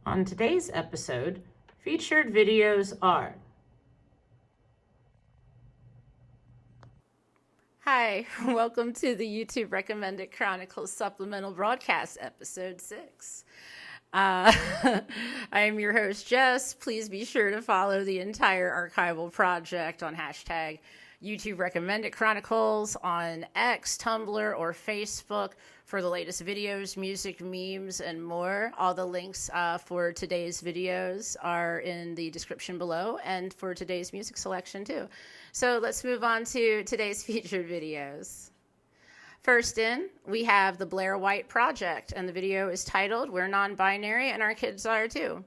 On today's episode, featured videos are... Hi, welcome to the YouTube Recommended Chronicles Supplemental Broadcast, Episode 6. I am your host, Jess. Please be sure to follow the entire archival project on hashtag YouTube Recommended Chronicles on X, Tumblr, or Facebook for the latest videos, music, memes, and more. All the links for today's videos are in the description below, and for today's music selection too. So let's move on to today's featured videos. First in, we have the Blair White Project, and the video is titled, "We're Non-Binary and Our Kids Are Too."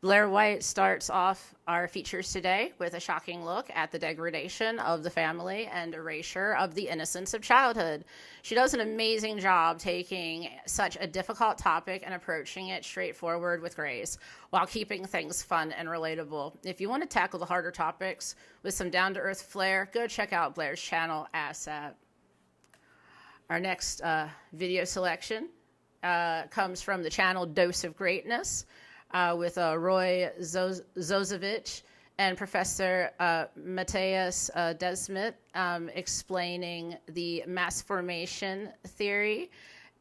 Blair White starts off our features today with a shocking look at the degradation of the family and erasure of the innocence of childhood. She does an amazing job taking such a difficult topic and approaching it straightforward with grace, while keeping things fun and relatable. If you want to tackle the harder topics with some down-to-earth flair, go check out Blair's channel, ASAP. Our next video selection comes from the channel Dose of Greatness, with Roy Zozovich and Professor Matthias Desmet explaining the mass formation theory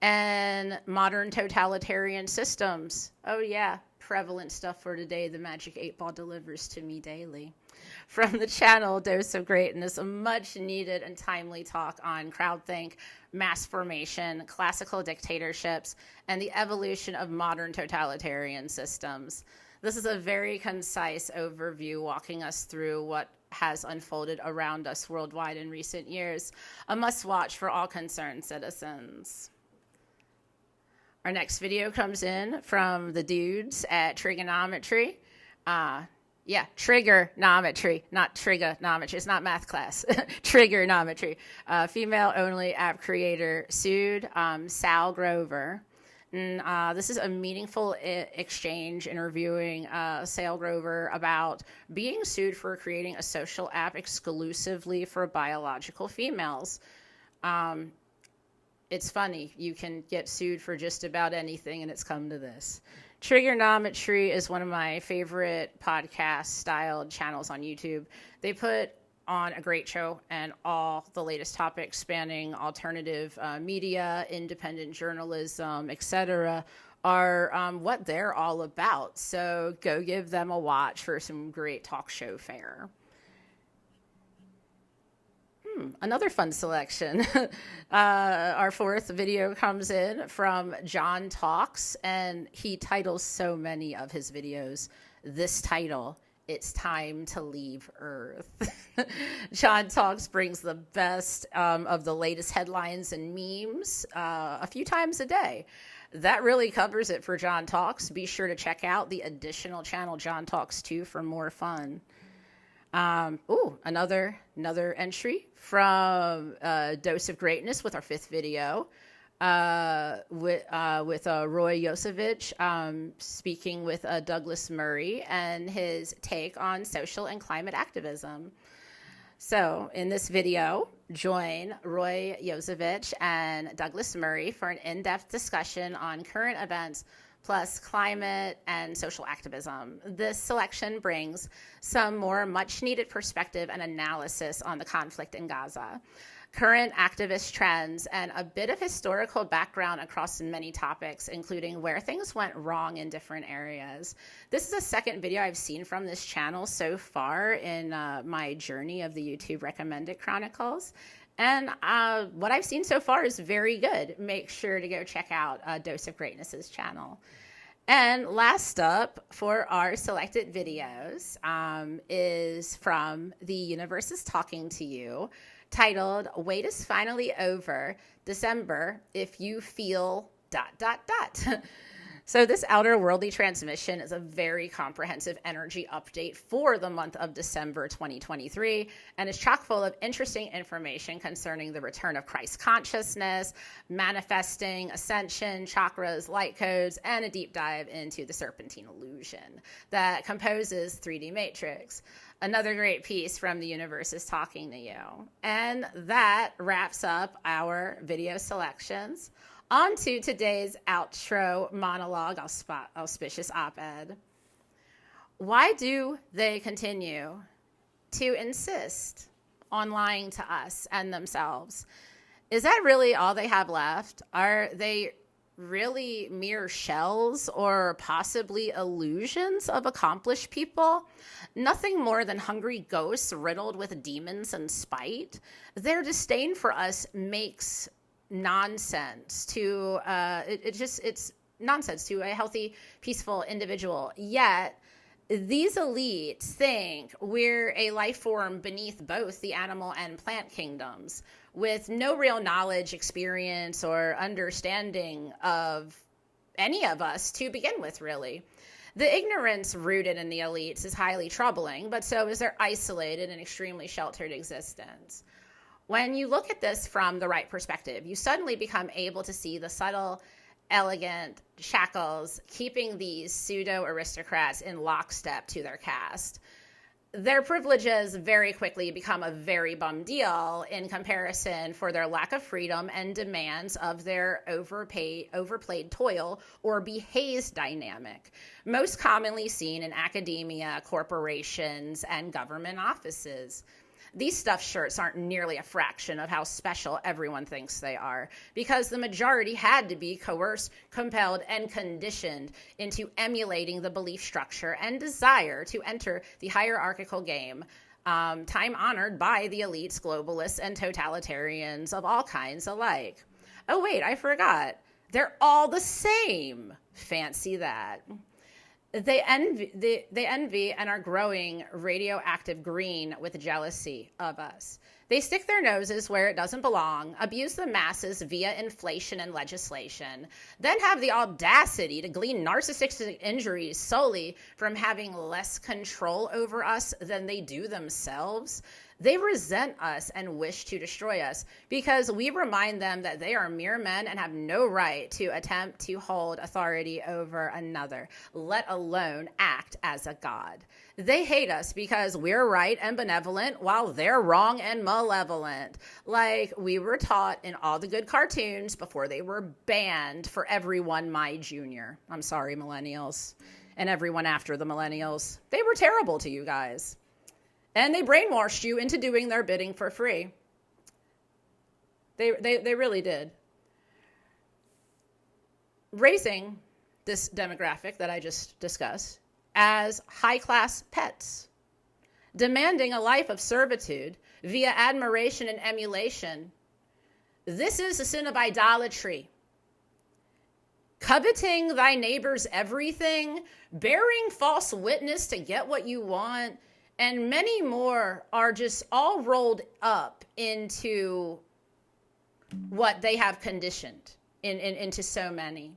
and modern totalitarian systems. Oh yeah, prevalent stuff for today. The Magic 8-Ball delivers to me daily. From the channel Dose of Greatness, a much needed and timely talk on crowdthink, mass formation, classical dictatorships, and the evolution of modern totalitarian systems. This is a very concise overview walking us through what has unfolded around us worldwide in recent years, a must-watch for all concerned citizens. Our next video comes in from the dudes at Triggernometry. Triggernometry, not trigonometry. It's not math class. Triggernometry. Female-only app creator sued Sall Grover. And, this is a meaningful exchange interviewing Sall Grover about being sued for creating a social app exclusively for biological females. It's funny. You can get sued for just about anything, and it's come to this. Triggernometry is one of my favorite podcast-styled channels on YouTube. They put on a great show, and all the latest topics spanning alternative media, independent journalism, etc., are what they're all about. So go give them a watch for some great talk show fare. Another fun selection. Our fourth video comes in from John Talks, and he titles so many of his videos this title: "It's Time to Leave Earth." John Talks brings the best of the latest headlines and memes a few times a day. That really covers it for John Talks. Be sure to check out the additional channel, John Talks 2, for more fun. Another entry from Dose of Greatness with our fifth video with Roy Zozovich speaking with Douglas Murray and his take on social and climate activism. So in this video, join Roy Zozovich and Douglas Murray for an in-depth discussion on current events plus climate and social activism. This selection brings some more much-needed perspective and analysis on the conflict in Gaza, current activist trends, and a bit of historical background across many topics, including where things went wrong in different areas. This is the second video I've seen from this channel so far in my journey of the YouTube Recommended Chronicles. And what I've seen so far is very good. Make sure to go check out Dose of Greatness's channel. And last up for our selected videos is from The Universe is Talking to You, titled "Wait is Finally Over, December, If You Feel ... So this outer worldly transmission is a very comprehensive energy update for the month of December 2023, and is chock full of interesting information concerning the return of Christ consciousness, manifesting, ascension, chakras, light codes, and a deep dive into the serpentine illusion that composes 3D Matrix. Another great piece from The Universe is Talking to You. And that wraps up our video selections. On to today's outro monologue, auspicious op-ed. Why do they continue to insist on lying to us and themselves? Is that really all they have left? Are they really mere shells or possibly illusions of accomplished people? Nothing more than hungry ghosts riddled with demons and spite. Their disdain for us makes nonsense to it's nonsense to a healthy, peaceful individual. Yet these elites think we're a life form beneath both the animal and plant kingdoms, with no real knowledge, experience, or understanding of any of us to begin with, really. The ignorance rooted in the elites is highly troubling, but so is their isolated and extremely sheltered existence. When you look at this from the right perspective, you suddenly become able to see the subtle, elegant shackles keeping these pseudo-aristocrats in lockstep to their caste. Their privileges very quickly become a very bum deal in comparison for their lack of freedom and demands of their overplayed toil or behazed dynamic, most commonly seen in academia, corporations, and government offices. These stuffed shirts aren't nearly a fraction of how special everyone thinks they are, because the majority had to be coerced, compelled, and conditioned into emulating the belief structure and desire to enter the hierarchical game, time honored by the elites, globalists, and totalitarians of all kinds alike. Oh, wait, I forgot. They're all the same. Fancy that. They envy and are growing radioactive green with jealousy of us. They stick their noses where it doesn't belong, abuse the masses via inflation and legislation, then have the audacity to glean narcissistic injuries solely from having less control over us than they do themselves. They resent us and wish to destroy us because we remind them that they are mere men and have no right to attempt to hold authority over another, let alone act as a god. They hate us because we're right and benevolent while they're wrong and malevolent, like we were taught in all the good cartoons before they were banned for everyone my junior. I'm sorry, millennials, and everyone after the millennials. They were terrible to you guys. And they brainwashed you into doing their bidding for free. They really did. Raising this demographic that I just discussed as high-class pets, demanding a life of servitude via admiration and emulation. This is a sin of idolatry. Coveting thy neighbor's everything, bearing false witness to get what you want, and many more are just all rolled up into what they have conditioned into so many.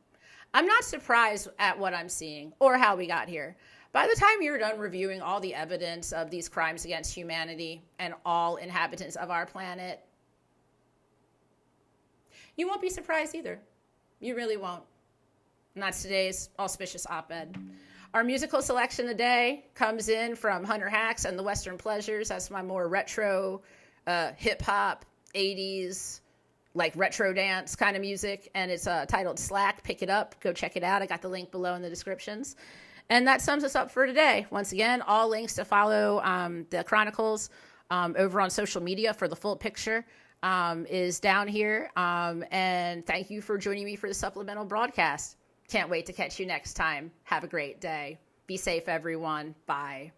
I'm not surprised at what I'm seeing or how we got here. By the time you're done reviewing all the evidence of these crimes against humanity and all inhabitants of our planet, you won't be surprised either. You really won't. And that's today's auspicious op-ed. Our musical selection today comes in from Hunter Hacks and the Western Pleasures. That's my more retro, hip-hop, 80s, like retro dance kind of music. And it's titled Slack. Pick it up. Go check it out. I got the link below in the descriptions. And that sums us up for today. Once again, all links to follow the Chronicles over on social media for the full picture is down here. And thank you for joining me for the supplemental broadcast. Can't wait to catch you next time. Have a great day. Be safe, everyone. Bye.